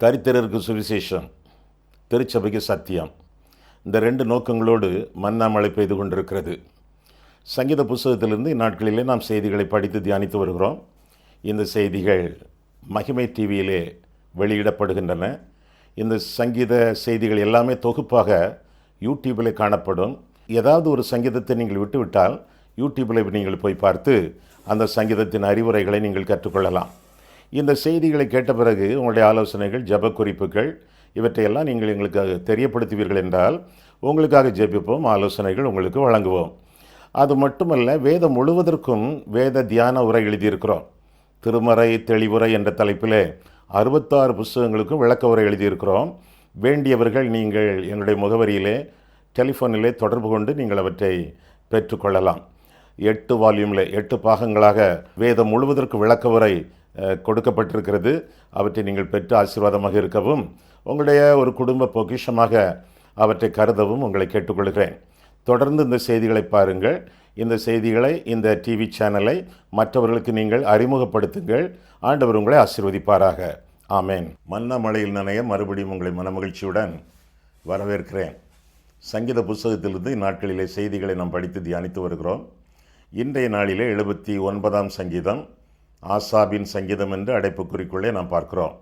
தரித்திரருக்கு சுவிசேஷம், திருச்சபைக்கு சத்தியம். இந்த 2 நோக்கங்களோடு மன்னா மழை பெய்து கொண்டிருக்கிறது. சங்கீத புஸ்தகத்திலிருந்து இந்நாட்களிலே நாம் செய்திகளை படித்து தியானித்து வருகிறோம். இந்த செய்திகள் மகிமை டிவியிலே வெளியிடப்படுகின்றன. இந்த சங்கீத செய்திகள் எல்லாமே தொகுப்பாக யூடியூபில் காணப்படும். ஏதாவது ஒரு சங்கீதத்தை நீங்கள் விட்டுவிட்டால் யூடியூபில் நீங்கள் போய் பார்த்து அந்த சங்கீதத்தின் அறிவுரைகளை நீங்கள் கற்றுக்கொள்ளலாம். இந்த செய்திகளை கேட்ட பிறகு உங்களுடைய ஆலோசனைகள், ஜெப குறிப்புகள் இவற்றையெல்லாம் நீங்கள் எங்களுக்கு தெரியப்படுத்துவீர்கள் என்றால் உங்களுக்காக ஜெபிப்போம், ஆலோசனைகள் உங்களுக்கு வழங்குவோம். அது மட்டுமல்ல, வேதம் முழுவதற்கும் வேத தியான உரை எழுதியிருக்கிறோம். திருமறை தெளிவுரை என்ற தலைப்பில் 66 புஸ்தகங்களுக்கும் விளக்க உரை எழுதியிருக்கிறோம். வேண்டியவர்கள் நீங்கள் என்னுடைய முகவரியிலே டெலிஃபோனிலே தொடர்பு கொண்டு நீங்கள் அவற்றை பெற்றுக்கொள்ளலாம். 8 வால்யூமில் 8 பாகங்களாக வேதம் முழுவதற்கு விளக்க உரை கொடுக்கப்பட்டிருக்கிறது. அவற்றை நீங்கள் பெற்று ஆசீர்வாதமாக இருக்கவும், உங்களுடைய ஒரு குடும்ப பொக்கிஷமாக அவற்றை கருதவும் உங்களை கேட்டுக்கொள்கிறேன். தொடர்ந்து இந்த செய்திகளை பாருங்கள். இந்த செய்திகளை, இந்த டிவி சேனலை மற்றவர்களுக்கு நீங்கள் அறிமுகப்படுத்துங்கள். ஆண்டவர் உங்களை ஆசீர்வதிப்பாராக. ஆமேன். மன்னா மழையில் நனைய மறுபடியும் உங்களை மனமகிழ்ச்சியுடன் வரவேற்கிறேன். சங்கீத புஸ்தகத்திலிருந்து இந்நாட்களிலே செய்திகளை நாம் படித்து தியானித்து வருகிறோம். இன்றைய நாளிலே 79ஆம் சங்கீதம், ஆசாபின் சங்கீதம் என்று அடைப்புக்குறிக்குள்ளே நாம் பார்க்கிறோம்.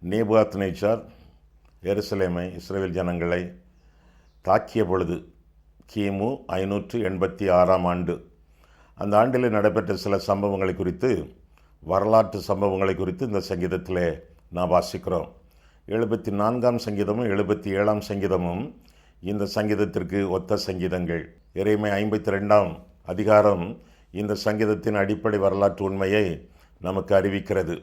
நேபுகாத்நேச்சார் எருசலேமை, இஸ்ரவேல் ஜனங்களை தாக்கிய பொழுது கிமு 586ஆம் ஆண்டு, அந்த ஆண்டில் நடைபெற்ற சில சம்பவங்களை குறித்து, வரலாற்று சம்பவங்களை குறித்து இந்த சங்கீதத்திலே நாம் வாசிக்கிறோம். 74ஆம் சங்கீதமும் 77ஆம் சங்கீதமும் இந்த சங்கீதத்திற்கு ஒத்த சங்கீதங்கள். எரேமியா 52ஆம் அதிகாரம் இந்த சங்கீதத்தின் அடிப்படை வரலாற்று உண்மையை நமக்கு அறிவிக்கிறது.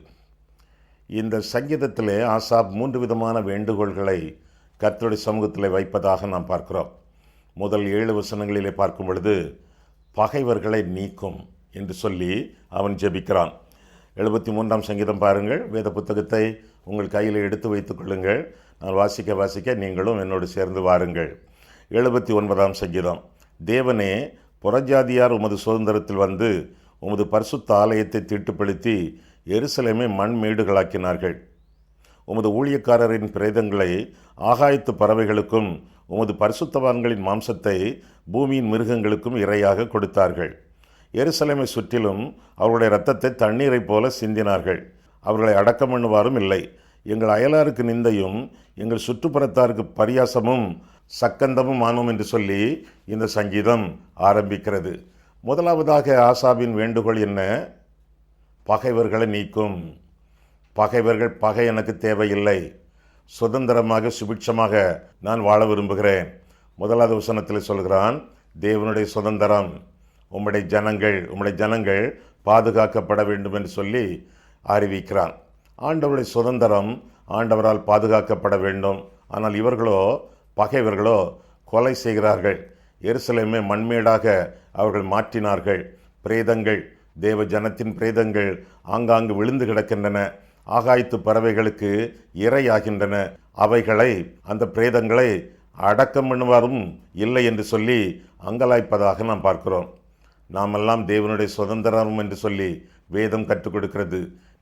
இந்த சங்கீதத்திலே ஆசாப் 3 விதமான வேண்டுகோள்களை கர்த்தருடைய சமூகத்தில் வைப்பதாக நாம் பார்க்கிறோம். முதல் 7 வசனங்களிலே பார்க்கும் பொழுது பகைவர்களை நீக்கும் என்று சொல்லி அவன் ஜெபிக்கிறான். 73ஆம் சங்கீதம் பாருங்கள். வேத புத்தகத்தை உங்கள் கையில் எடுத்து வைத்துக் கொள்ளுங்கள். நான் வாசிக்க நீங்களும் என்னோடு சேர்ந்து வாருங்கள். 79ஆம் சங்கீதம். தேவனே, புறஜாதியார் உமது சுதந்திரத்தில் வந்து உமது பரிசுத்த ஆலயத்தை தீட்டுப்படுத்தி எருசலேமை மண்மேடுகளாக்கினார்கள். உமது ஊழியக்காரரின் பிரேதங்களை ஆகாயத்து பறவைகளுக்கும் உமது பரிசுத்தவான்களின் மாம்சத்தை பூமியின் மிருகங்களுக்கும் இரையாக கொடுத்தார்கள். எருசலேமை சுற்றிலும் அவருடைய இரத்தத்தை தண்ணீரை போல சிந்தினார்கள். அவர்களை அடக்கம் பண்ணுவாரும் இல்லை. எங்கள் அயலாருக்கு நிந்தையும் எங்கள் சுற்றுப்புறத்தாருக்கு பரியாசமும் சக்கந்தமும் ஆனோம் என்று சொல்லி இந்த சங்கீதம் ஆரம்பிக்கிறது. முதலாவதாக ஆசாபின் வேண்டுகோள் என்ன? பகைவர்களை நீக்கும். பகை எனக்கு தேவையில்லை. சுதந்திரமாக சுபிட்சமாக நான் வாழ விரும்புகிறேன். முதலாவது வசனத்தில் சொல்கிறான், தேவனுடைய சுதந்திரம், உம்முடைய ஜனங்கள் பாதுகாக்கப்பட வேண்டும் என்று சொல்லி அறிவிக்கிறான். ஆண்டவருடைய சுதந்திரம் ஆண்டவரால் பாதுகாக்கப்பட வேண்டும். ஆனால் பகைவர்களோ கொலை செய்கிறார்கள். எருசலேமை மண்மேடாக அவர்கள் மாற்றினார்கள். பிரேதங்கள், தேவ ஜனத்தின் பிரேதங்கள் ஆங்காங்கு விழுந்து கிடக்கின்றன. ஆகாயத்து பறவைகளுக்கு இரையாகின்றன. அவைகளை, அந்த பிரேதங்களை அடக்கம் பண்ணுவாரும் இல்லை என்று சொல்லி அங்கலாய்ப்பதாக நாம் பார்க்கிறோம். நாமெல்லாம் தேவனுடைய சுதந்திரம் என்று சொல்லி வேதம் கற்றுக் கொடுக்கிறது.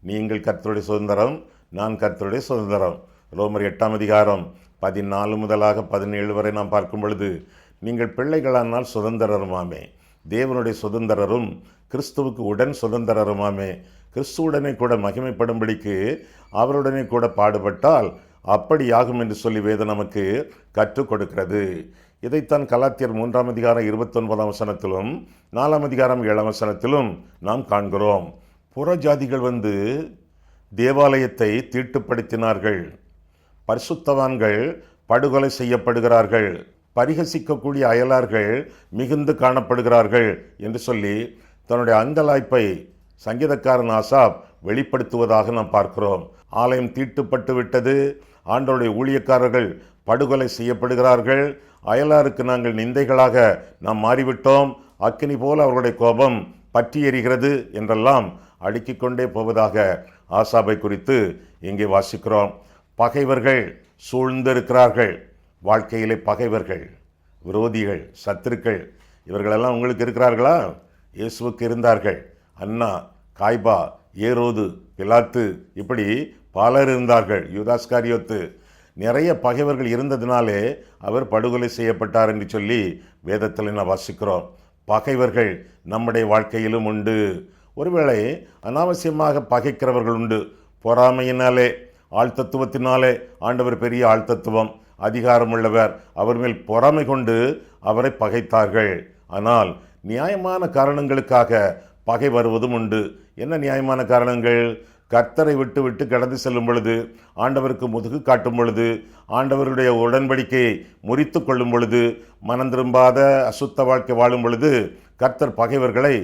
நீங்கள் கர்த்தருடைய சுதந்திரம், நான் கர்த்தருடைய சுதந்திரம். ரோமர் 8ஆம் அதிகாரம் 14 முதலாக 17 வரை நாம் பார்க்கும் பொழுது, நீங்கள் பிள்ளைகளானால் சுதந்திரருமாமே, தேவனுடைய சுதந்திரரும் கிறிஸ்துவுக்கு உடன் சுதந்திரருமாமே, கிறிஸ்துவுடனே கூட மகிமைப்படும்படிக்கு அவருடனே கூட பாடுபட்டால் அப்படியாகும் என்று சொல்லி வேதம் நமக்கு கற்றுக் கொடுக்கிறது. இதைத்தான் கலாத்தியர் 3ஆம் அதிகாரம் 29ஆம் வசனத்திலும் 4ஆம் அதிகாரம் 7ஆம் வசனத்திலும் நாம் காண்கிறோம். புறஜாதிகள் வந்து தேவாலயத்தை தீட்டுப்படுத்தினார்கள். பரிசுத்தவான்கள் படுகொலை செய்யப்படுகிறார்கள். பரிகசிக்கக்கூடிய அயலார்கள் மிகுந்து காணப்படுகிறார்கள் என்று சொல்லி தன்னுடைய அங்கலாய்ப்பை சங்கீதக்காரன் ஆசாப் வெளிப்படுத்துவதாக நாம் பார்க்கிறோம். ஆலயம் தீட்டுப்பட்டு விட்டது. ஆண்டவருடைய ஊழியக்காரர்கள் படுகொலை செய்யப்படுகிறார்கள். அயலாருக்கு நாங்கள் நிந்தைகளாக நாம் மாறிவிட்டோம். அக்கினி போல அவர்களுடைய கோபம் பற்றி எறிகிறது என்றெல்லாம் அடுக்கிக் கொண்டே போவதாக ஆசாபை குறித்து இங்கே வாசிக்கிறோம். பகைவர்கள் சூழ்ந்திருக்கிறார்கள். வாழ்க்கையிலே பகைவர்கள், விரோதிகள், சத்துருக்கள் இவர்களெல்லாம் உங்களுக்கு இருக்கிறார்களா? இயேசுவுக்கு இருந்தார்கள். அன்னா, காய்பா, ஏரோது, பிலாத்து, இப்படி பலர் இருந்தார்கள். யூதாஸ்காரியோத்து நிறைய பகைவர்கள் இருந்ததினாலே அவர் படுகொலை செய்யப்பட்டார் என்று சொல்லி வேதத்தில் நான் வாசிக்கிறோம். பகைவர்கள் நம்முடைய வாழ்க்கையிலும் உண்டு. ஒருவேளை அனாவசியமாக பகைக்கிறவர்கள் உண்டு. பொறாமையினாலே, ஆழ்த்தத்துவத்தினாலே, ஆண்டவர் பெரிய ஆழ்த்தத்துவம், அதிகாரம் உள்ளவர், அவர் மேல் பொறாமை கொண்டு அவரை பகைத்தார்கள். ஆனால் நியாயமான காரணங்களுக்காக பகை வருவதும் உண்டு. என்ன நியாயமான காரணங்கள்? கர்த்தரை விட்டு விட்டு கடந்து செல்லும் பொழுது, ஆண்டவருக்கு முதுகு காட்டும் பொழுது, ஆண்டவருடைய உடன்படிக்கையை முறித்து கொள்ளும் பொழுது, மனம் திரும்பாத அசுத்த வாழ்க்கை வாழும் பொழுது கர்த்தர் பகைவர்களை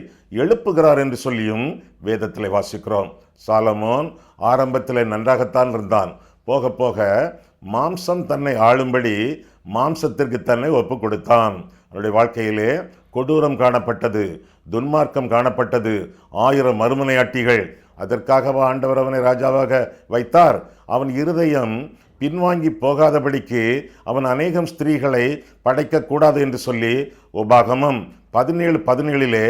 எழுப்புகிறார் என்று சொல்லியும் வேதத்தில் வாசிக்கிறோம். சாலமோன் ஆரம்பத்தில் நன்றாகத்தான் இருந்தான். போக போக மாம்சம் தன்னை ஆளும்படி மாம்சத்திற்கு தன்னை ஒப்பு கொடுத்தான். அவருடைய வாழ்க்கையிலே கொடூரம் காணப்பட்டது, துன்மார்க்கம் காணப்பட்டது, 1000 மறுமனையாட்டிகள். அதற்காக ஆண்டவர் அவனை ராஜாவாக வைத்தார். அவன் இருதயம் பின்வாங்கி போகாதபடிக்கு அவன் அநேகம் ஸ்திரீகளை படைக்கக்கூடாது என்று சொல்லி உபாகமம் 17:17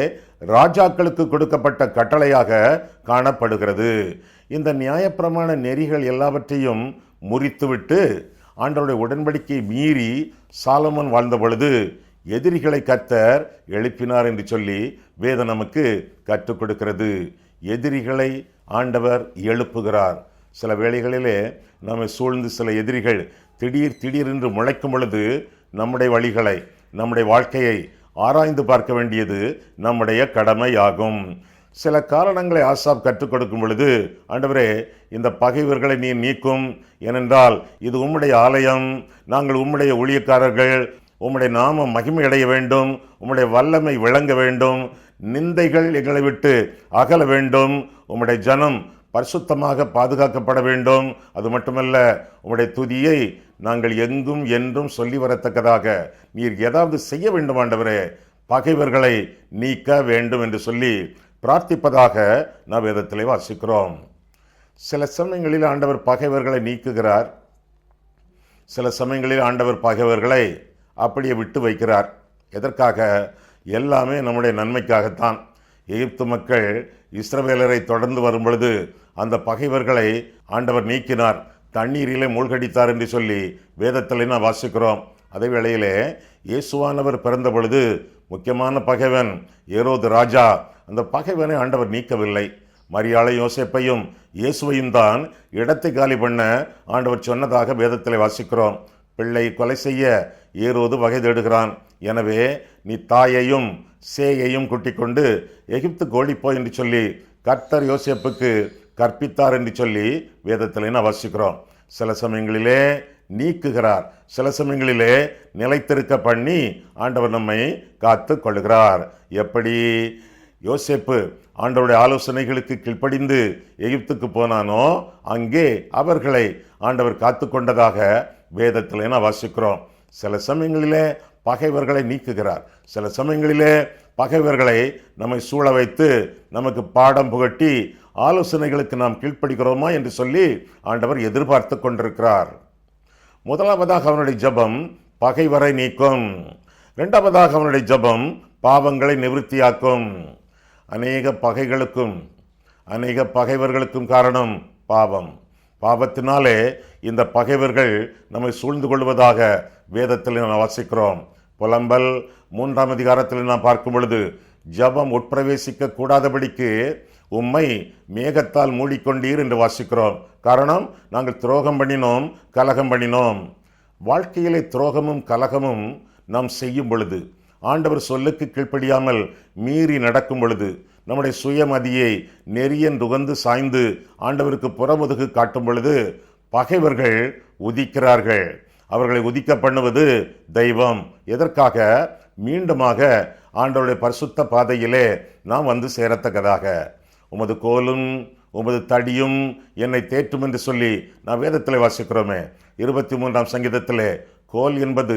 ராஜாக்களுக்கு கொடுக்கப்பட்ட கட்டளையாக காணப்படுகிறது. இந்த நியாயப்பிரமாண நெறிகள் எல்லாவற்றையும் முறித்துவிட்டு ஆண்டவருடைய உடன்படிக்கை மீறி சாலமோன் வாழ்ந்த பொழுது எதிரிகளை கர்த்தர் எழுப்பினார் என்று சொல்லி வேதம் நமக்கு கற்றுக் கொடுக்கிறது. எதிரிகளை ஆண்டவர் எழுப்புகிறார். சில வேளைகளிலே நம்மை சூழ்ந்து சில எதிரிகள் திடீரென்று முளைக்கும் பொழுது நம்முடைய வழிகளை, நம்முடைய வாழ்க்கையை ஆராய்ந்து பார்க்க வேண்டியது நம்முடைய கடமையாகும். சில காரணங்களை ஆசாப் கற்றுக் கொடுக்கும் பொழுது, ஆண்டவரே இந்த பகைவர்களை நீ நீக்கும், ஏனென்றால் இது உம்முடைய ஆலயம், நாங்கள் உம்முடைய ஊழியக்காரர்கள், உம்முடைய நாமம் மகிமை அடைய வேண்டும், உம்முடைய வல்லமை விளங்க வேண்டும், நிந்தைகள் எங்களை விட்டு அகல வேண்டும், உம்முடைய ஜனம் பரிசுத்தமாக பாதுகாக்கப்பட வேண்டும். அது மட்டுமல்ல, உம்முடைய துதியை நாங்கள் எங்கும் என்றும் சொல்லி வரத்தக்கதாக நீர் ஏதாவது செய்ய வேண்டும் ஆண்டவரே, பகைவர்களை நீக்க வேண்டும் என்று சொல்லி பிரார்த்திப்பதாக நாம் வேதத்திலே வாசிக்கிறோம். சில சமயங்களில் ஆண்டவர் பகைவர்களை நீக்குகிறார், சில சமயங்களில் ஆண்டவர் பகைவர்களை அப்படியே விட்டு வைக்கிறார். எதற்காக? எல்லாமே நம்முடைய நன்மைக்காகத்தான். எகிப்து மக்கள் இஸ்ரவேலரை தொடர்ந்து வரும் பொழுது அந்த பகைவர்களை ஆண்டவர் நீக்கினார், தண்ணீரிலே மூழ்கடித்தார் என்று சொல்லி வேதத்தில் நான் வாசிக்கிறோம். அதே வேளையிலே இயேசுவானவர் பிறந்த பொழுது முக்கியமான பகைவன் ஏரோது ராஜா, அந்த பகைவனை ஆண்டவர் நீக்கவில்லை. மரியாளை, யோசேப்பையும் இயேசுவையும் தான் இடத்தை காலி பண்ண ஆண்டவர் சொன்னதாக வேதத்தில் வாசிக்கிறோம். பிள்ளை கொலை செய்ய ஏரோது வகை தேடுகிறான். எனவே நீ தாயையும் சேயையும் கூட்டிக் கொண்டு எகிப்துக்கு ஓடிப்போய் என்று சொல்லி கர்த்தர் யோசேப்புக்கு கற்பித்தார் என்று சொல்லி வேதத்தில் நான் வாசிக்கிறோம். சில சமயங்களிலே நீக்குகிறார், சில சமயங்களிலே நிலைத்திருக்க பண்ணி ஆண்டவர் நம்மை காத்து கொள்கிறார். எப்படி யோசேப்பு ஆண்டவருடைய ஆலோசனைகளுக்கு கீழ்ப்படிந்து எகிப்துக்கு போனானோ அங்கே அவர்களை ஆண்டவர் காத்து கொண்டதாக வேதத்தில் நான் வாசிக்கிறோம். சில சமயங்களிலே பகைவர்களை நீக்குகிறார், சில சமயங்களிலே பகைவர்களை நம்மை சூழ வைத்து நமக்கு பாடம் புகட்டி ஆலோசனைகளுக்கு நாம் கீழ்ப்படுகிறோமா என்று சொல்லி ஆண்டவர் எதிர்பார்த்து கொண்டிருக்கிறார். முதலாவதாக அவனுடைய ஜெபம் பகைவரை நீக்கும். இரண்டாவதாக அவனுடைய ஜெபம் பாவங்களை நிவர்த்தியாக்கும். அநேக பகைகளுக்கும் அநேக பகைவர்களுக்கும் காரணம் பாவம். பாவத்தினாலே இந்த பகைவர்கள் நம்மை சூழ்ந்து கொள்வதாக வேதத்தில் நாம் வாசிக்கிறோம். புலம்பல் 3ஆம் அதிகாரத்தில் நாம் பார்க்கும் பொழுது, ஜெபம் உட்பிரவேசிக்க கூடாதபடிக்கு உம்மை மேகத்தால் மூடிக்கொண்டீர் என்று வாசிக்கிறோம். காரணம், நாங்கள் துரோகம் பண்ணினோம், கலகம் பண்ணினோம். வாழ்க்கையிலே துரோகமும் கலகமும் நாம் செய்யும் பொழுது, ஆண்டவர் சொல்லுக்கு கீழ்ப்படியாமல் மீறி நடக்கும் பொழுது, நம்முடைய சுயமதியை நெறியன் உகந்து சாய்ந்து ஆண்டவருக்கு புறமுதுகு காட்டும் பொழுது பகைவர்கள் உதிக்கிறார்கள். அவர்களை உதிக்க பண்ணுவது தெய்வம். எதற்காக? மீண்டுமாக ஆண்டவருடைய பரிசுத்த பாதையிலே நாம் வந்து சேரத்தக்கதாக. உமது கோலும் உமது தடியும் என்னை தேற்றும் என்று சொல்லி நான் வேதத்தில் வாசிக்கிறோமே. 23ஆம் சங்கீதத்திலே கோல் என்பது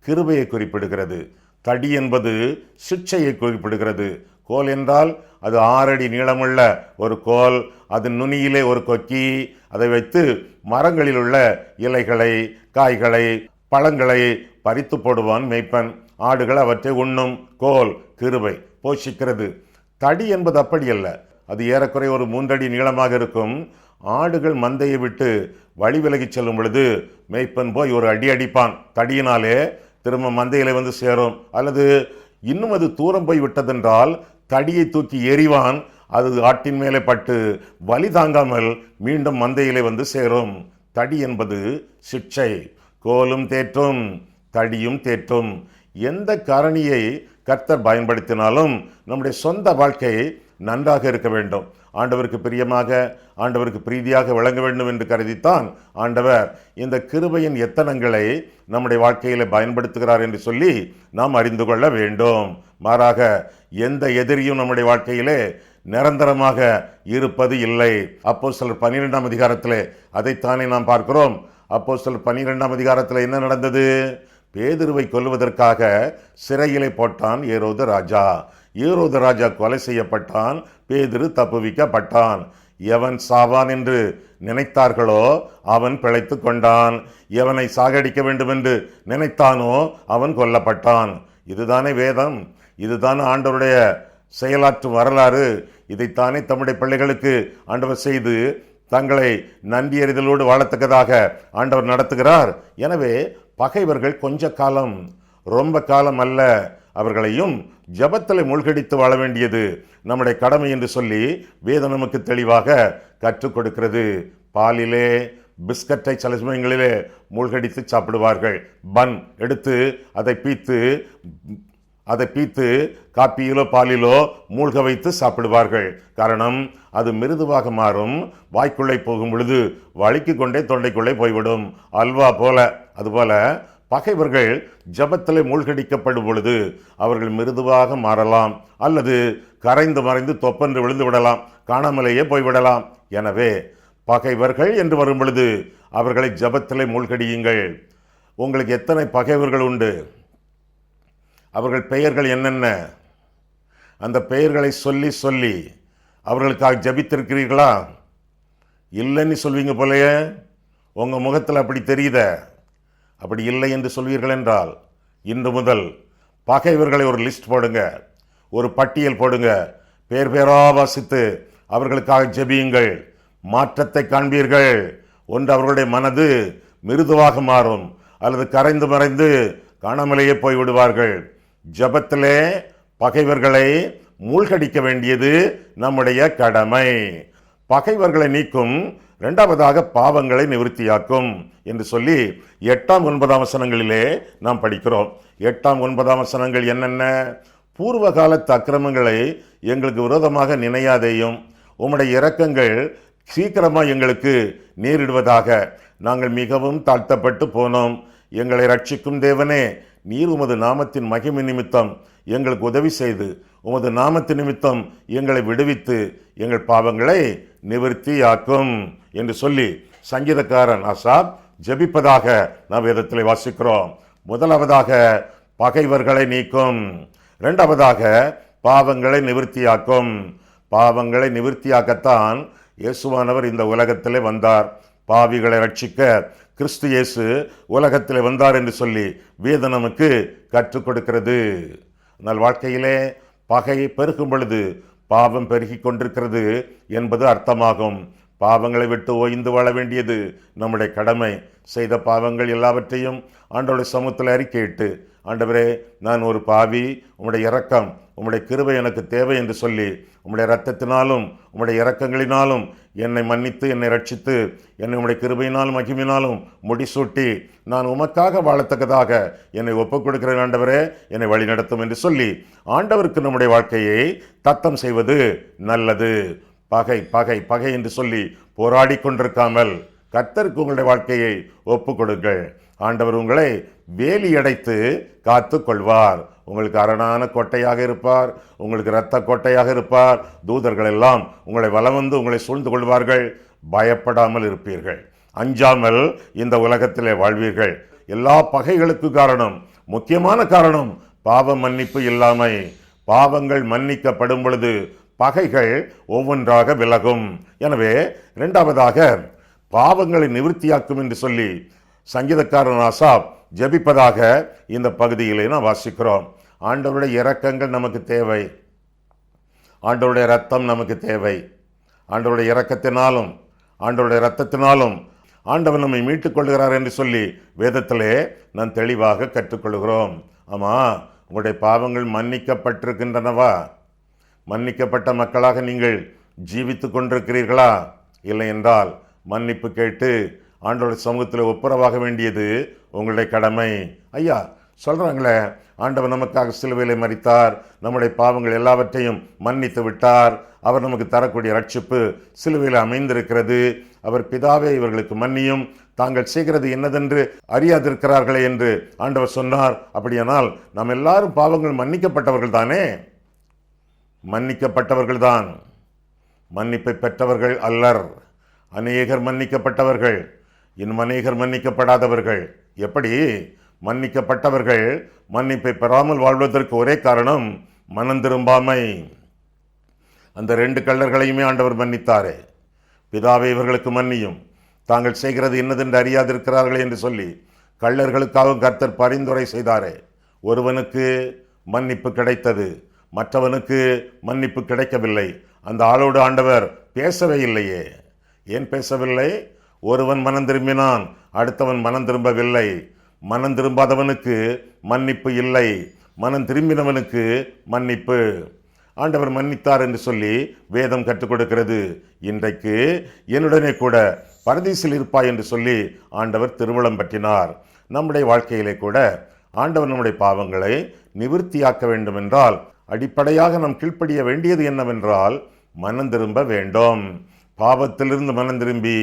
கிருபையை குறிப்பிடுகிறது, தடி என்பது சிட்சையை குறிப்பிடுகிறது. கோல் என்றால் அது 6 அடி நீளமுள்ள ஒரு கோல், அதன் நுனியிலே ஒரு கொக்கி, அதை வைத்து மரங்களில் உள்ள இலைகளை, காய்களை, பழங்களை பறித்து போடுவான் மேய்ப்பன். ஆடுகள் அவற்றை உண்ணும். கோல் கிருபை, போஷிக்கிறது. தடி என்பது அப்படி அல்ல, அது ஏறக்குறைய ஒரு 3 அடி நீளமாக இருக்கும். ஆடுகள் மந்தையை விட்டு வழி விலகி செல்லும் பொழுது மேய்ப்பன் போய் ஒரு அடி அடிப்பான், தடியினாலே திரும்ப மந்தையில வந்து சேரும். அல்லது இன்னும் அது தூரம் போய் விட்டதென்றால் தடியை தூக்கி எறிவான், அது ஆட்டின் மேலே பட்டு வலி தாங்காமல் மீண்டும் மந்தையிலே வந்து சேரும். தடி என்பது சிக்ஷை. கோலும் தேற்றும் தடியும் தேற்றும். எந்த காரணியை கர்த்தர் பயன்படுத்தினாலும் நம்முடைய சொந்த வாழ்க்கை நன்றாக இருக்க வேண்டும், ஆண்டவருக்கு பிரியமாக, ஆண்டவருக்கு பிரீதியாக விளங்க வேண்டும் என்று கருதித்தான் ஆண்டவர் இந்த கிருபையின் எத்தனங்களை நம்முடைய வாழ்க்கையில பயன்படுத்துகிறார் என்று சொல்லி நாம் அறிந்து கொள்ள வேண்டும். மாறாக எந்த எதிரியும் நம்முடைய வாழ்க்கையிலே நிரந்தரமாக இருப்பது இல்லை. அப்போஸ்தலர் 12ஆம் அதிகாரத்திலே அதைத்தானே நாம் பார்க்கிறோம். அப்போஸ்தலர் 12ஆம் அதிகாரத்தில் என்ன நடந்தது? பேதுருவை கொல்லுவதற்காக சிறையிலே போட்டான் ஏரோது ராஜா. ஏரோது ராஜா கொலை செய்யப்பட்டான், பேதுரு தப்புவிக்கப்பட்டான். எவன் சாவான் என்று நினைத்தார்களோ அவன் பிழைத்து கொண்டான். எவனை சாகடிக்க வேண்டும் என்று நினைத்தானோ அவன் கொல்லப்பட்டான். இதுதானே வேதம், இதுதானே ஆண்டவருடைய செயலாற்றும் வரலாறு. இதைத்தானே தம்முடைய பிள்ளைகளுக்கு ஆண்டவர் செய்து தங்களை நன்றியறிதலோடு வாழத்தக்கதாக ஆண்டவர் நடத்துகிறார். எனவே பகைவர்கள் கொஞ்ச காலம், ரொம்ப காலம் அல்ல, அவர்களையும் ஜபத்தில் மூழ்கடித்து வாழ வேண்டியது நம்முடைய கடமை என்று சொல்லி வேதம் நமக்கு தெளிவாக கற்றுக் கொடுக்கிறது. பாலிலே பிஸ்கட்டை சில சமயங்களிலே மூழ்கடித்து சாப்பிடுவார்கள். பன் எடுத்து அதை பீத்து காப்பியிலோ பாலிலோ மூழ்க வைத்து சாப்பிடுவார்கள். காரணம், அது மிருதுவாக மாறும், வாய்க்குள்ளே போகும் பொழுது வலிக்கு கொண்டே தொண்டைக்குள்ளே போய்விடும். அல்வா போல. அதுபோல பகைவர்கள் ஜபத்திலே மூழ்கடிக்கப்படும் பொழுது அவர்கள் மிருதுவாக மாறலாம், அல்லது கரைந்து மறைந்து தொப்பென்று விழுந்து விடலாம், காணாமலேயே போய்விடலாம். எனவே பகைவர்கள் என்று வரும் பொழுது அவர்களை ஜபத்திலே மூழ்கடியுங்கள். உங்களுக்கு எத்தனை பகைவர்கள் உண்டு? அவர்கள் பெயர்கள் என்னென்ன? அந்த பெயர்களை சொல்லி சொல்லி அவர்களுக்காக ஜபித்திருக்கிறீர்களா? இல்லைன்னு சொல்வீங்க போலயே, உங்கள் முகத்தில் அப்படி தெரியுத. அப்படி இல்லை என்று சொல்வீர்கள் என்றால் இன்று முதல் பகைவர்களை ஒரு லிஸ்ட் போடுங்க, ஒரு பட்டியல் போடுங்க, பேர் பேரா வாசித்து அவர்களுக்காக ஜெபியுங்கள். மாற்றத்தை காண்பீர்கள். ஒன்று அவர்களுடைய மனது மிருதுவாக மாறும், அல்லது கரைந்து மறைந்து காணாமலேயே போய்விடுவார்கள். ஜபத்திலே பகைவர்களை மூழ்கடிக்க வேண்டியது நம்முடைய கடமை. பகைவர்களை நீக்கும், இரண்டாவதாக பாவங்களை நிவர்த்தியாக்கும் என்று சொல்லி 8ஆம் 9ஆம் வசனங்களிலே நாம் படிக்கிறோம். 8ஆம் 9ஆம் வசனங்கள் என்னென்ன? பூர்வ காலத்து அக்கிரமங்களை எங்களுக்கு விரோதமாக நினையாதேயும், உம்முடைய இரக்கங்கள் சீக்கிரமாக எங்களுக்கு நேரிடுவதாக. நாங்கள் மிகவும் தாழ்த்தப்பட்டு போனோம். எங்களை ரட்சிக்கும் தேவனே, நீர் உமது நாமத்தின் மகிமை நிமித்தம் எங்களுக்கு உதவி செய்து உமது நாமத்தின் நிமித்தம் எங்களை விடுவித்து எங்கள் பாவங்களை நிவர்த்தியாக்கும் என்று சொல்லி சங்கீதக்காரன் ஆசாப் ஜெபிப்பதாக நாம் வேதத்தில் வாசிக்கிறோம். முதலாவதாக பகைவர்களை நீக்கும், இரண்டாவதாக பாவங்களை நிவர்த்தியாக்கும். பாவங்களை நிவர்த்தியாக்கத்தான் இயேசுவானவர் இந்த உலகத்திலே வந்தார். பாவிகளை ரட்சிக்க கிறிஸ்து இயேசு உலகத்தில் வந்தார் என்று சொல்லி வேதம் நமக்கு கற்றுக் கொடுக்கிறது. ஆனால் வாழ்க்கையிலே பகை பெருகும் பொழுது பாவம் பெருகி கொண்டிருக்கிறது என்பது அர்த்தமாகும். பாவங்களை விட்டு ஓய்ந்து வாழ வேண்டியது நம்முடைய கடமை. செய்த பாவங்கள் எல்லாவற்றையும் ஆண்டவருடைய சமூகத்தில் அறிக்கையிட்டு, ஆண்டவரே, நான் ஒரு பாவி, உம்முடைய இரக்கம், உம்முடைய கிருபை எனக்கு தேவை என்று சொல்லி உம்முடைய இரத்தத்தினாலும் உம்முடைய இரக்கங்களினாலும் என்னை மன்னித்து என்னை ரட்சித்து என்னை உம்முடைய கிருபையினாலும் மகிமையினாலும் முடிசூட்டி நான் உமக்காக வாழத்தக்கதாக என்னை ஒப்புக் கொடுக்கிறேன். ஆண்டவரே, என்னை வழி நடத்தும் என்று சொல்லி ஆண்டவருக்கு நம்முடைய வாழ்க்கையை தத்தம் செய்வது நல்லது. பகை பகை பகை என்று சொல்லி போராடி கொண்டிருக்காமல் கர்த்தருக்கு உங்களுடைய வாழ்க்கையை ஒப்புக் கொடுங்கள். ஆண்டவர் உங்களை வேலி அடைத்து காத்து கொள்வார். உங்களுக்கு அரணான கோட்டையாக இருப்பார், உங்களுக்கு இரத்த கோட்டையாக இருப்பார். தூதர்கள் எல்லாம் உங்களை வலம் வந்து உங்களை சூழ்ந்து கொள்வார்கள். பயப்படாமல் இருப்பீர்கள், அஞ்சாமல் இந்த உலகத்திலே வாழ்வீர்கள். எல்லா பகைகளுக்கு காரணம், முக்கியமான காரணம் பாவ மன்னிப்பு இல்லாமை. பாவங்கள் மன்னிக்கப்படும் பொழுது பகைகள் ஒவ்வொன்றாக விலகும். எனவே இரண்டாவதாக பாவங்களை நிவர்த்தியாக்கும் என்று சொல்லி சங்கீதக்காரன் ஆசாப் ஜெபிப்பதாக இந்த பகுதியிலே நாம் வாசிக்கிறோம். ஆண்டவருடைய இரக்கங்கள் நமக்கு தேவை, ஆண்டவருடைய இரத்தம் நமக்கு தேவை. ஆண்டவருடைய இரக்கத்தினாலும் ஆண்டவருடைய இரத்தத்தினாலும் ஆண்டவர் நம்மை மீட்டுக் கொள்கிறார் என்று சொல்லி வேதத்திலே நாம் தெளிவாக கற்றுக்கொள்கிறோம். ஆமாம், உங்களுடைய பாவங்கள் மன்னிக்கப்பட்டிருக்கின்றனவா? மன்னிக்கப்பட்ட மக்களாக நீங்கள் ஜீவித்து கொண்டிருக்கிறீர்களா? இல்லை என்றால் மன்னிப்பு கேட்டு ஆண்டவருடைய சமூகத்தில் ஒப்புரவாக வேண்டியது உங்களுடைய கடமை. ஐயா சொல்கிறாங்களே, ஆண்டவர் நமக்காக சிலுவையிலே மரித்தார், நம்முடைய பாவங்கள் எல்லாவற்றையும் மன்னித்து விட்டார், அவர் நமக்கு தரக்கூடிய ரட்சிப்பு சிலுவையில் அமைந்திருக்கிறது, அவர் பிதாவே இவர்களுக்கு மன்னியும், தாங்கள் செய்கிறது என்னதென்று அறியாதிருக்கிறார்களே என்று ஆண்டவர் சொன்னார். அப்படியானால் நாம் எல்லாரும் பாவங்கள் மன்னிக்கப்பட்டவர்கள் தானே? மன்னிக்கப்பட்டவர்கள் தான், மன்னிப்பை பெற்றவர்கள் அல்லர். அநேகர் மன்னிக்கப்பட்டவர்கள், இன்னும் அநேகர் மன்னிக்கப்படாதவர்கள். எப்படி? மன்னிக்கப்பட்டவர்கள் மன்னிப்பை பெறாமல் வாழ்வதற்கு ஒரே காரணம் மனம் திரும்பாமை. அந்த 2 கள்ளர்களையுமே ஆண்டவர் மன்னித்தாரே. பிதாவே இவர்களுக்கு மன்னியும், தாங்கள் செய்கிறது என்னதென்று அறியாதிருக்கிறார்கள் என்று சொல்லி கள்ளர்களுக்காகவும் கர்த்தர் பரிந்துரை செய்தாரே. ஒருவனுக்கு மன்னிப்பு கிடைத்தது, மற்றவனுக்கு மன்னிப்பு கிடைக்கவில்லை. அந்த ஆளோடு ஆண்டவர் பேசவே இல்லையே. ஏன் பேசவில்லை? ஒருவன் மனம் திரும்பினான், அடுத்தவன் மனம் திரும்பவில்லை. மனம் திரும்பாதவனுக்கு மன்னிப்பு இல்லை, மனம் திரும்பினவனுக்கு மன்னிப்பு. ஆண்டவர் மன்னித்தார் என்று சொல்லி வேதம் கற்றுக் கொடுக்கிறது. இன்றைக்கு என்னுடனே கூட பரதீசில் இருப்பாய் என்று சொல்லி ஆண்டவர் திருவுளம் பற்றினார். நம்முடைய வாழ்க்கையிலே கூட ஆண்டவர் நம்முடைய பாவங்களை நிவிர்த்தியாக்க வேண்டும் என்றால் அடிப்படையாக நாம் கீழ்ப்படிய வேண்டியது என்னவென்றால் மனம் திரும்ப வேண்டும். பாவத்திலிருந்து மனம் திரும்பி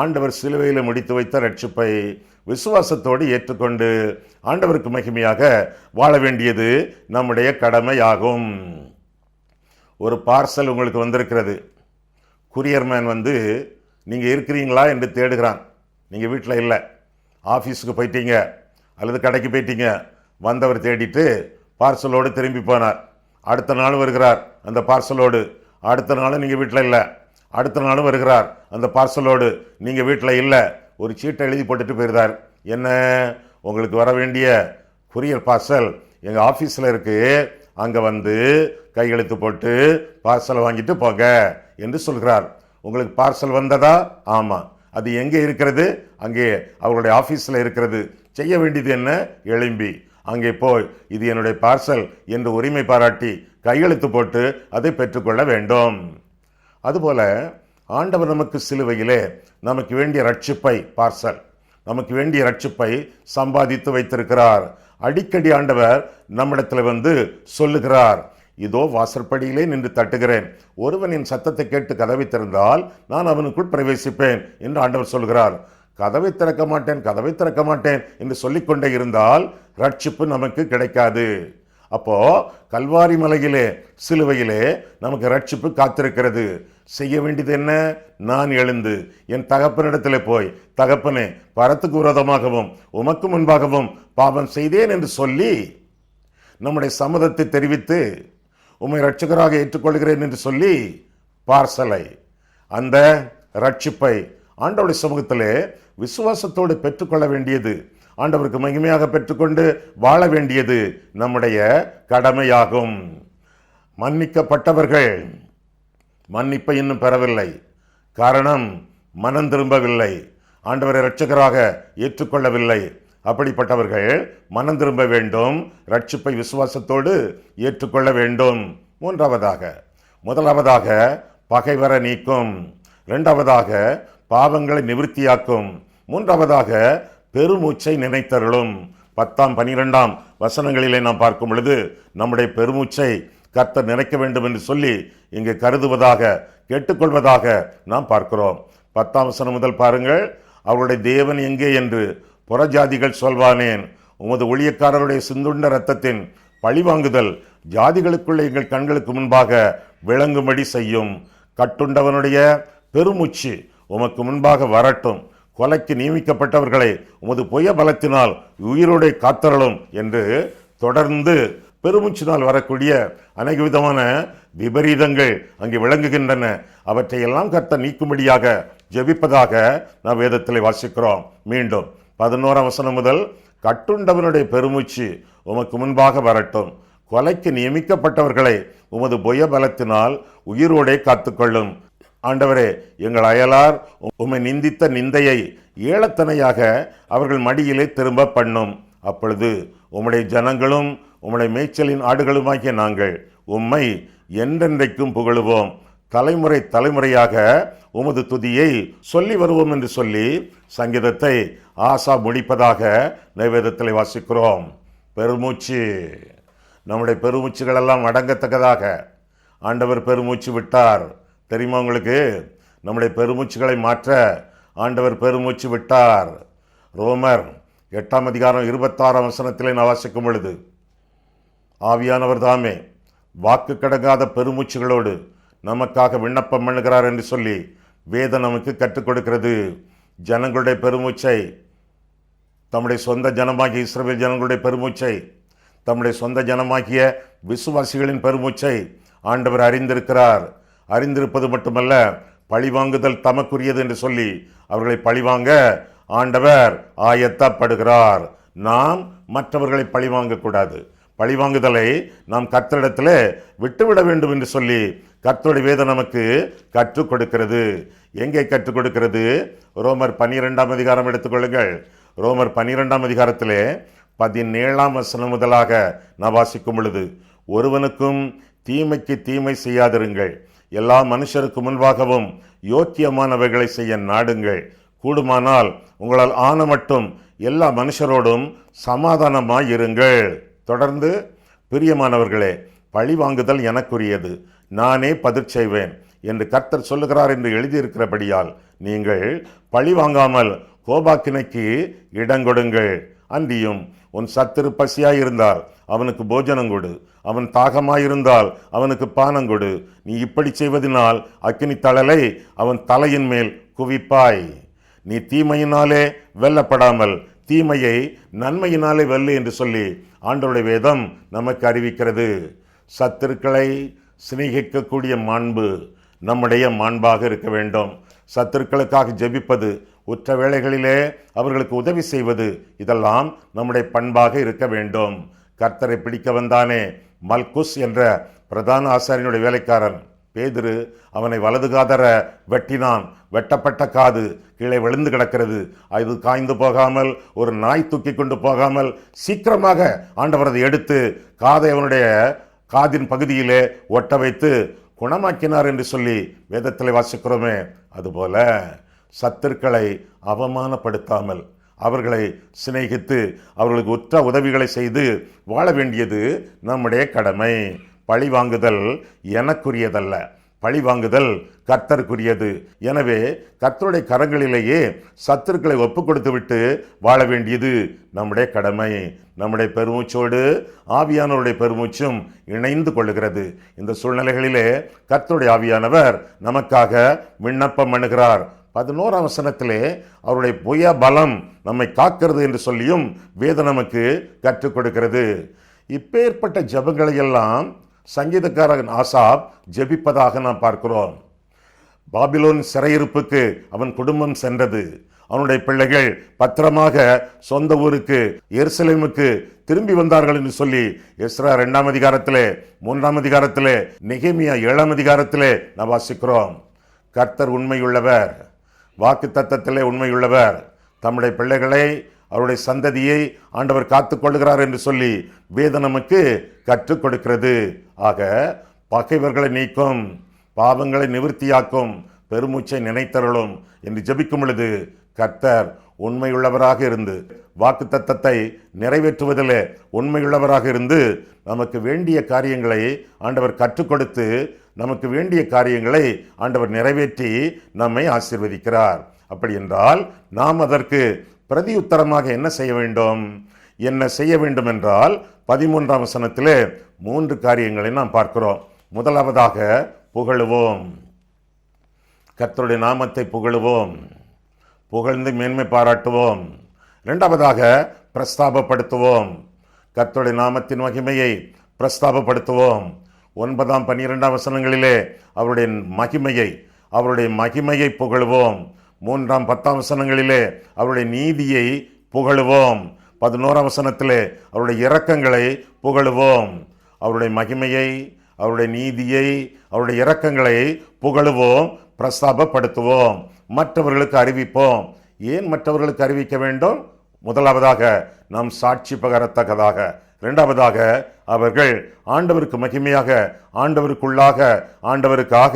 ஆண்டவர் சிலுவையில் முடித்து வைத்த ரட்சிப்பை விசுவாசத்தோடு ஏற்றுக்கொண்டு ஆண்டவருக்கு மகிமையாக வாழ வேண்டியது நம்முடைய கடமையாகும். ஒரு பார்சல் உங்களுக்கு வந்திருக்கிறது. குரியர்மேன் நீங்கள் இருக்கிறீங்களா என்று தேடுகிறான். நீங்கள் வீட்டில் இல்லை, ஆஃபீஸுக்கு போயிட்டீங்க அல்லது கடைக்கு போயிட்டீங்க. வந்தவர் தேடிட்டு பார்சலோடு திரும்பி போனார். அடுத்த நாள் வருகிறார் அந்த பார்சலோடு. அடுத்த நாள் நீங்கள் வீட்டில் இல்லை, அடுத்த நாளும் வருகிறார் அந்த பார்சலோடு. நீங்கள் வீட்டில் இல்லை. ஒரு சீட்டை எழுதி போட்டுட்டு போயிருந்தார். என்ன, உங்களுக்கு வர வேண்டிய குரியர் பார்சல் எங்கள் ஆஃபீஸில் இருக்குது, அங்கே கையெழுத்து போட்டு பார்சலை வாங்கிட்டு போங்க என்று சொல்கிறார். உங்களுக்கு பார்சல் வந்ததா? ஆமாம். அது எங்கே இருக்கிறது? அங்கே அவருடைய ஆஃபீஸில் இருக்கிறது. செய்ய வேண்டியது என்ன? எழும்பி அங்கே போய் இது என்னுடைய பார்சல் என்று உரிமை பாராட்டி கையெழுத்து போட்டு அதை பெற்றுக்கொள்ள வேண்டும். அதுபோல ஆண்டவர் நமக்கு சிலுவையிலே நமக்கு வேண்டிய ரட்சிப்பை, பார்சல் நமக்கு வேண்டிய ரட்சிப்பை சம்பாதித்து வைத்திருக்கிறார். அடிக்கடி ஆண்டவர் நம்மிடத்தில் சொல்லுகிறார், இதோ வாசற்படியிலே நின்று தட்டுகிறேன், ஒருவன் என் சத்தத்தை கேட்டு கதவை திறந்தால் நான் அவனுக்குள் பிரவேசிப்பேன் என்று ஆண்டவர் சொல்கிறார். கதவை திறக்க மாட்டேன், கதவை திறக்க மாட்டேன் என்று சொல்லிக்கொண்டே இருந்தால் ரட்சிப்பு நமக்கு கிடைக்காது. அப்போ கல்வாரி மலையிலே சிலுவையிலே நமக்கு ரட்சிப்பு காத்திருக்கிறது. செய்ய வேண்டியது என்ன? நான் எழுந்து என் தகப்பனிடத்திலே போய், தகப்பனே, பரத்துக்கு விரோதமாகவும் உமக்கு முன்பாகவும் பாவம் செய்தேன் என்று சொல்லி நம்முடைய சம்மதத்தை தெரிவித்து உம்மை ரட்சகராக ஏற்றுக்கொள்கிறேன் என்று சொல்லி பார்சலை, அந்த ரட்சிப்பை ஆண்டவருடைய சமூகத்திலே விசுவாசத்தோடு பெற்றுக்கொள்ள வேண்டியது, ஆண்டவருக்கு மகிமையாக பெற்றுக்கொண்டு வாழ வேண்டியது நம்முடைய கடமையாகும். மன்னிக்கப்பட்டவர்கள் மன்னிப்பை இன்னும் பெறவில்லை. காரணம், மனம் திரும்பவில்லை, ஆண்டவரை இரட்சகராக ஏற்றுக்கொள்ளவில்லை. அப்படிப்பட்டவர்கள் மனம் திரும்ப வேண்டும், ரட்சிப்பை விசுவாசத்தோடு ஏற்றுக்கொள்ள வேண்டும். முதலாவதாக பகைவரை நீக்கும், இரண்டாவதாக பாவங்களை நிவர்த்தியாக்கும், மூன்றாவதாக பெருமூச்சை நினைத்தருளும். 10, 12 வசனங்களிலே நாம் பார்க்கும் பொழுது நம்முடைய பெருமூச்சை கர்த்தர் நினைக்க வேண்டும் என்று சொல்லி இங்கு கருதுவதாக, கேட்டுக்கொள்வதாக நாம் பார்க்கிறோம். 10ஆம் வசனம் முதல் பாருங்கள். அவருடைய தேவன் எங்கே என்று புறஜாதிகள் சொல்வானேன், உமது ஊழியக்காரருடைய சிந்துண்ட இரத்தத்தின் பழிவாங்குதல் ஜாதிகளுக்குள்ள எங்கள் கண்களுக்கு முன்பாக விளங்கும்படி செய்யும். கட்டுண்டவனுடைய பெருமூச்சு உமக்கு முன்பாக வரட்டும், கொலைக்கு நியமிக்கப்பட்டவர்களை உமது பொய்ய பலத்தினால் உயிரோடு காத்தரலும் என்று தொடர்ந்து பெருமூச்சினால் வரக்கூடிய அநேக விதமான விபரீதங்கள் அங்கே விளங்குகின்றன. அவற்றையெல்லாம் கர்த்தர் நீக்கும்படியாக ஜெபிப்பதாக நாம் வேதத்தில் வாசிக்கிறோம். மீண்டும் 11ஆம் வசனம் முதல், கட்டுண்டவனுடைய பெருமூச்சு உமக்கு முன்பாக வரட்டும், கொலைக்கு நியமிக்கப்பட்டவர்களை உமது பொய்ய பலத்தினால் உயிரோடே காத்துக்கொள்ளும். ஆண்டவரே, எங்கள் அயலார் உம்மை நிந்தித்த நிந்தையை ஏளத்தனையாக அவர்கள் மடியிலே திரும்ப பண்ணும். அப்பொழுது உம்முடைய ஜனங்களும் உம்முடைய மேய்ச்சலின் ஆடுகளுமாகிய நாங்கள் உம்மை என்றென்றைக்கும் புகழுவோம். தலைமுறை தலைமுறையாக உமது துதியை சொல்லி வருவோம் என்று சொல்லி சங்கீதத்தை ஆசா முடிப்பதாக நைவேதத்தில் வாசிக்கிறோம். பெருமூச்சு, நம்முடைய பெருமூச்சுகள் எல்லாம் அடங்கத்தக்கதாக ஆண்டவர் பெருமூச்சு விட்டார். தெரியுமா உங்களுக்கு? நம்முடைய பெருமூச்சுகளை மாற்ற ஆண்டவர் பெருமூச்சு விட்டார். ரோமர் 8ஆம் அதிகாரம் 26ஆம் வசனத்திலே நான் வாசிக்கும் பொழுது, ஆவியானவர் தாமே வாக்கு கடங்காத பெருமூச்சுகளோடு நமக்காக விண்ணப்பம் பண்ணுகிறார் என்று சொல்லி வேதம் நமக்கு கற்றுக் கொடுக்கிறது. ஜனங்களுடைய பெருமூச்சை, தம்முடைய சொந்த ஜனமாகிய இஸ்ரவேல் ஜனங்களுடைய பெருமூச்சை, தம்முடைய சொந்த ஜனமாகிய விசுவாசிகளின் பெருமூச்சை ஆண்டவர் அறிந்திருக்கிறார். அறிந்திருப்பது மட்டுமல்ல, பழிவாங்குதல் தமக்குரியது என்று சொல்லி அவர்களை பழிவாங்க ஆண்டவர் ஆயத்தப்படுகிறார். நாம் மற்றவர்களை பழிவாங்கக்கூடாது. பழிவாங்குதலை நாம் கர்த்தரிடத்தில் விட்டுவிட வேண்டும் என்று சொல்லி கர்த்தருடைய வேதம் நமக்கு கற்றுக் கொடுக்கிறது. எங்கே கற்றுக் கொடுக்கிறது? ரோமர் 12ஆம் அதிகாரம் எடுத்துக்கொள்ளுங்கள். ரோமர் 12ஆம் அதிகாரத்திலே 17ஆம் வசனம் முதலாக நான் வாசிக்கும் பொழுது, ஒருவனுக்கும் தீமைக்கு தீமை செய்யாதிருங்கள், எல்லா மனுஷருக்கு முன்பாகவும் யோக்கியமானவைகளை செய்ய நாடுங்கள், கூடுமானால் உங்களால் ஆன மட்டும் எல்லா மனுஷரோடும் சமாதானமாயிருங்கள். தொடர்ந்து, பிரியமானவர்களே, பழி வாங்குதல் எனக்குரியது, நானே பதில் செய்வேன் என்று கர்த்தர் சொல்லுகிறார் என்று எழுதியிருக்கிறபடியால் நீங்கள் பழி வாங்காமல் கோபாக்கினைக்கு இடங்கொடுங்கள். அன்றியும் உன் சத்துரு பசியாயிருந்தால் அவனுக்கு போஜனம் கொடு, அவன் தாகமாயிருந்தால் அவனுக்கு பானம் கொடு. நீ இப்படி செய்வதனால் அக்கினி தழலை அவன் தலையின் மேல் குவிப்பாய். நீ தீமையினாலே வெல்லப்படாமல் தீமையை நன்மையினாலே வெல்லு என்று சொல்லி ஆண்டவருடைய வேதம் நமக்கு அறிவிக்கிறது. சத்துருக்களை சிநேகிக்கக்கூடிய மாண்பு நம்முடைய மாண்பாக இருக்க வேண்டும். சத்துருக்களுக்காக ஜெபிப்பது, உற்ற வேளைகளிலே அவர்களுக்கு உதவி செய்வது, இதெல்லாம் நம்முடைய பண்பாக இருக்க வேண்டும். கர்த்தரை பிடிக்க வந்தானே மல்குஸ் என்ற பிரதான ஆசாரியனுடைய வேலைக்காரன் பேதுரு, அவனை வலது காதர வெட்டினான். வெட்டப்பட்ட காது கீழே விழுந்து கிடக்கிறது. அது காய்ந்து போகாமல், ஒரு நாய் தூக்கி கொண்டு போகாமல் சீக்கிரமாக ஆண்டவர் அதை எடுத்து காதை அவனுடைய காதின் பகுதியிலே ஒட்ட வைத்து குணமாக்கினார் என்று சொல்லி வேதத்தில் வாசிக்கிறோமே. அதுபோல சத்துருக்களை அவமானப்படுத்தாமல் அவர்களை சிநேகித்து அவர்களுக்கு உற்ற உதவிகளை செய்து வாழ வேண்டியது நம்முடைய கடமை. பழி வாங்குதல் எனக்குரியதல்ல, பழி வாங்குதல் கர்த்தருக்குரியது. எனவே கர்த்தருடைய கரங்களிலேயே சத்துருக்களை ஒப்பு கொடுத்து விட்டு வாழ வேண்டியது நம்முடைய கடமை. நம்முடைய பெருமூச்சோடு ஆவியானவருடைய பெருமூச்சும் இணைந்து கொள்ளுகிறது. இந்த சூழ்நிலைகளிலே கர்த்தருடைய ஆவியானவர் நமக்காக விண்ணப்பம் பண்ணுகிறார். 11ஆம் வசனத்திலே அவருடைய புய பலம் நம்மை காக்கிறது என்று சொல்லியும் வேதம் நமக்கு கற்றுக் கொடுக்கிறது. இப்பேற்பட்ட ஜெபங்களை எல்லாம் சங்கீதக்காரன் ஆசாப் ஜெபிப்பதாக நாம் பார்க்கிறோம். பாபிலோன் சிறையிருப்புக்கு அவன் குடும்பம் சென்றது. அவனுடைய பிள்ளைகள் பத்திரமாக சொந்த ஊருக்கு எருசலேமுக்கு திரும்பி வந்தார்கள் என்று சொல்லி எஸ்ரா 2ஆம் அதிகாரத்திலே, 3ஆம் அதிகாரத்திலே, நெகேமியா 7ஆம் அதிகாரத்திலே நாம் வாசிக்கிறோம். கர்த்தர் உண்மையுள்ளவர், வாக்கு தத்தத்திலே உண்மையுள்ளவர். தம்முடைய பிள்ளைகளை, அவருடைய சந்ததியை ஆண்டவர் காத்துக் கொள்கிறார் என்று சொல்லி வேதம் நமக்கு கற்றுக் கொடுக்கிறது. ஆக பகைவர்களை நீக்கும், பாவங்களை நிவர்த்தியாக்கும், பெருமூச்சை நினைத்தருளும் என்று ஜெபிக்கும் பொழுது கர்த்தர் உண்மையுள்ளவராக இருந்து வாக்கு தத்தத்தை நிறைவேற்றுவதிலே உண்மையுள்ளவராக இருந்து நமக்கு வேண்டிய காரியங்களை ஆண்டவர் கற்றுக் கொடுத்து நமக்கு வேண்டிய காரியங்களை ஆண்டவர் நிறைவேற்றி நம்மை ஆசீர்வதிக்கிறார். அப்படி என்றால் நாம் அதற்கு பிரதி உத்தரமாக என்ன செய்ய வேண்டும்? என்ன செய்ய வேண்டும் என்றால் 13ஆம் வசனத்திலே 3 காரியங்களை நாம் பார்க்கிறோம். முதலாவதாக புகழுவோம், கர்த்தருடைய நாமத்தை புகழுவோம், புகழ்ந்து மேன்மை பாராட்டுவோம். இரண்டாவதாக பிரஸ்தாபப்படுத்துவோம், கர்த்தருடைய நாமத்தின் மகிமையை பிரஸ்தாபப்படுத்துவோம். 9ஆம் 12ஆம் வசனங்களிலே அவருடைய மகிமையை புகழுவோம். 3ஆம் 10ஆம் வசனங்களிலே அவருடைய நீதியை புகழுவோம். 11ஆம் வசனத்திலே அவருடைய இரக்கங்களை புகழுவோம். அவருடைய மகிமையை, அவருடைய நீதியை, அவருடைய இரக்கங்களை புகழுவோம், பிரஸ்தாபப்படுத்துவோம், மற்றவர்களுக்கு அறிவிப்போம். ஏன் மற்றவர்களுக்கு அறிவிக்க வேண்டும்? முதலாவதாக நாம் சாட்சி பகரத்தக்கதாக, இரண்டாவதாக அவர்கள் ஆண்டவருக்கு மகிமையாக, ஆண்டவருக்குள்ளாக, ஆண்டவருக்காக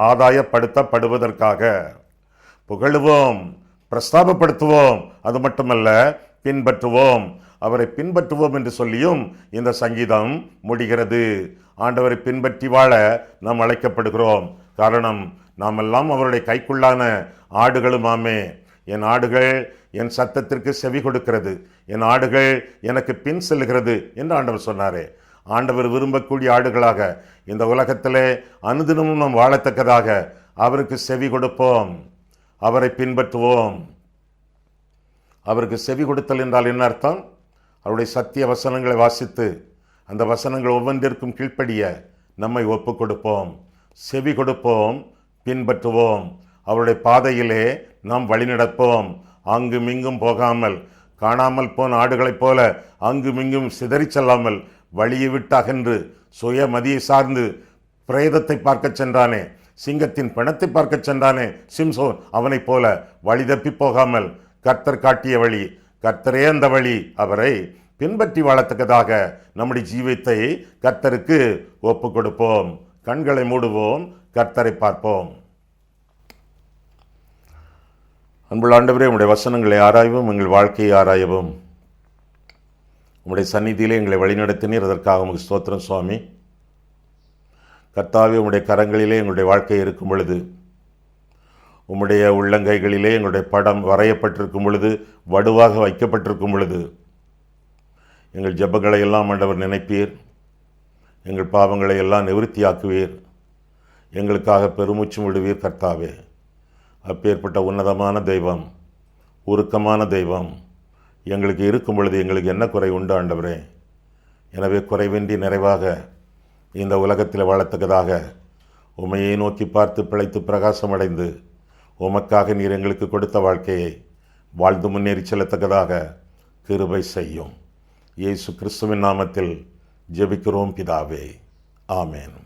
ஆதாயப்படுத்தப்படுவதற்காக. புகழுவோம், பிரஸ்தாபப்படுத்துவோம், அது மட்டுமல்ல பின்பற்றுவோம். அவரை பின்பற்றுவோம் என்று சொல்லியும் இந்த சங்கீதம் முடிகிறது. ஆண்டவரை பின்பற்றி வாழ நாம் அழைக்கப்படுகிறோம். காரணம், நாம் எல்லாம் அவருடைய கைக்குள்ளான ஆடுகளுமாமே. என் ஆடுகள் என் சத்தத்திற்கு செவி கொடுக்கிறது, என் ஆடுகள் எனக்கு பின் செல்கிறது என்று ஆண்டவர் சொன்னாரே. ஆண்டவர் விரும்பக்கூடிய ஆடுகளாக இந்த உலகத்திலே அனுதினமும் நாம் வாழத்தக்கதாக அவருக்கு செவி கொடுப்போம், அவரை பின்பற்றுவோம். அவருக்கு செவி கொடுத்தல் என்றால் என்ன அர்த்தம்? அவருடைய சத்திய வசனங்களை வாசித்து அந்த வசனங்கள் ஒவ்வொன்றிற்கும் கீழ்ப்படிய நம்மை ஒப்பு கொடுப்போம், செவி கொடுப்போம், பின்பற்றுவோம். அவருடைய பாதையிலே நாம் வழிநடப்போம். அங்குமிங்கும் போகாமல், காணாமல் போன ஆடுகளைப் போல அங்குமிங்கும் சிதறி செல்லாமல், வழியை விட்டு அகன்று சுயமதியை சார்ந்து பிரேதத்தை பார்க்க சென்றானே, சிங்கத்தின் பிணத்தை பார்க்க சென்றானே சிம்சோன், அவனைப் போல வழி தப்பி போகாமல் கர்த்தர் காட்டிய வழி, கர்த்தரே அந்த வழி, அவரை பின்பற்றி வாழத்தக்கதாக நம்முடைய ஜீவித்தை கர்த்தருக்கு ஒப்பு கொடுப்போம். கண்களை மூடுவோம், கர்த்தரை பார்ப்போம். அன்புள்ள ஆண்டவரே, உம்முடைய வசனங்களை ஆராயவும், எங்கள் வாழ்க்கையை ஆராயவும் உம்முடைய சந்நிதியிலே எங்களை வழிநடத்தினீர். அதற்காக உமக்கு ஸ்தோத்திரம் சுவாமி. கர்த்தாவே, உம்முடைய கரங்களிலே எங்களுடைய வாழ்க்கை இருக்கும் பொழுது, உம்முடைய உள்ளங்கைகளிலே எங்களுடைய படம் வரையப்பட்டிருக்கும் பொழுது, வடுவாக வைக்கப்பட்டிருக்கும் பொழுது, எங்கள் ஜெபங்களை எல்லாம் ஆண்டவர் நினைப்பீர், எங்கள் பாவங்களை எல்லாம் நிவர்த்தியாக்குவீர், எங்களுக்காக பெருமூச்சு விடுவீர். கர்த்தாவே, அப்பேற்பட்ட உன்னதமான தெய்வம், உருக்கமான தெய்வம் எங்களுக்கு இருக்கும் பொழுது எங்களுக்கு என்ன குறை உண்டு ஆண்டவரே? எனவே குறைவின்றி நிறைவாக இந்த உலகத்தில் வாழத்தக்கதாக உம்மையை நோக்கி பார்த்து பிழைத்து பிரகாசமடைந்து உமக்காக நீர் எங்களுக்கு கொடுத்த வாழ்க்கையை வாழ்ந்து முன்னேறி செல்லத்தக்கதாக கிருபை செய்யும். இயேசு கிறிஸ்துவின் நாமத்தில் ஜெபிக்கிறோம் பிதாவே, ஆமேன்.